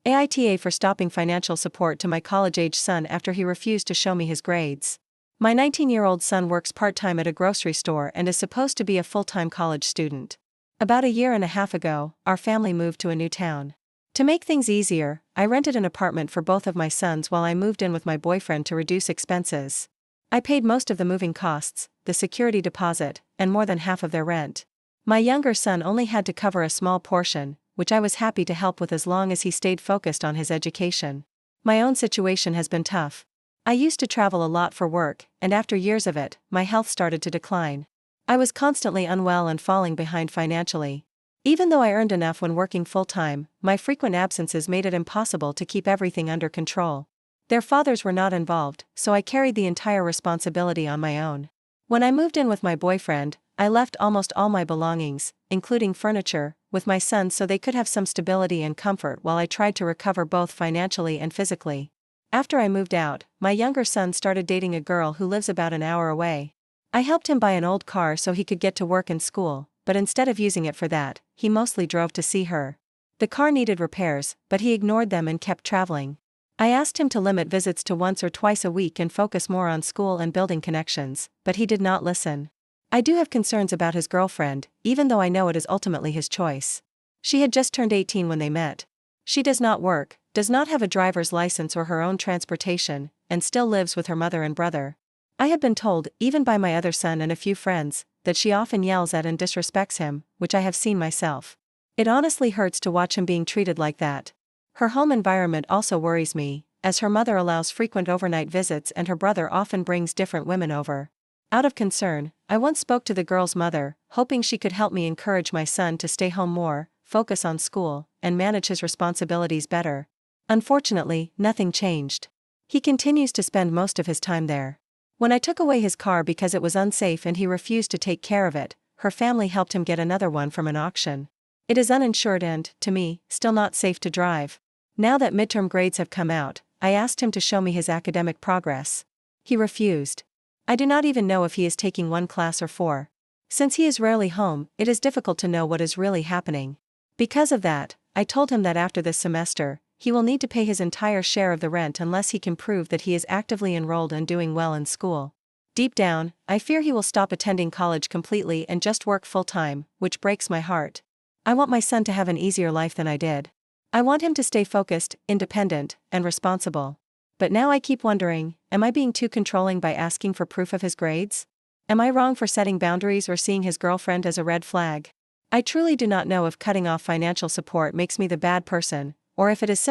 AITA for stopping financial support to my college-age son after he refused to show me his grades. My 19-year-old son works part-time at a grocery store and is supposed to be a full-time college student. About a year and a half ago, our family moved to a new town. To make things easier, I rented an apartment for both of my sons while I moved in with my boyfriend to reduce expenses. I paid most of the moving costs, the security deposit, and more than half of their rent. My younger son only had to cover a small portion, which I was happy to help with as long as he stayed focused on his education. My own situation has been tough. I used to travel a lot for work, and after years of it, my health started to decline. I was constantly unwell and falling behind financially. Even though I earned enough when working full-time, my frequent absences made it impossible to keep everything under control. Their fathers were not involved, so I carried the entire responsibility on my own. When I moved in with my boyfriend, I left almost all my belongings, including furniture, with my sons so they could have some stability and comfort while I tried to recover both financially and physically. After I moved out, my younger son started dating a girl who lives about an hour away. I helped him buy an old car so he could get to work and school, but instead of using it for that, he mostly drove to see her. The car needed repairs, but he ignored them and kept traveling. I asked him to limit visits to once or twice a week and focus more on school and building connections, but he did not listen. I do have concerns about his girlfriend, even though I know it is ultimately his choice. She had just turned 18 when they met. She does not work, does not have a driver's license or her own transportation, and still lives with her mother and brother. I have been told, even by my other son and a few friends, that she often yells at and disrespects him, which I have seen myself. It honestly hurts to watch him being treated like that. Her home environment also worries me, as her mother allows frequent overnight visits and her brother often brings different women over. Out of concern, I once spoke to the girl's mother, hoping she could help me encourage my son to stay home more, focus on school, and manage his responsibilities better. Unfortunately, nothing changed. He continues to spend most of his time there. When I took away his car because it was unsafe and he refused to take care of it, her family helped him get another one from an auction. It is uninsured and, to me, still not safe to drive. Now that midterm grades have come out, I asked him to show me his academic progress. He refused. I do not even know if he is taking one class or 4. Since he is rarely home, it is difficult to know what is really happening. Because of that, I told him that after this semester, he will need to pay his entire share of the rent unless he can prove that he is actively enrolled and doing well in school. Deep down, I fear he will stop attending college completely and just work full-time, which breaks my heart. I want my son to have an easier life than I did. I want him to stay focused, independent, and responsible. But now I keep wondering, am I being too controlling by asking for proof of his grades? Am I wrong for setting boundaries or seeing his girlfriend as a red flag? I truly do not know if cutting off financial support makes me the bad person, or if it is simply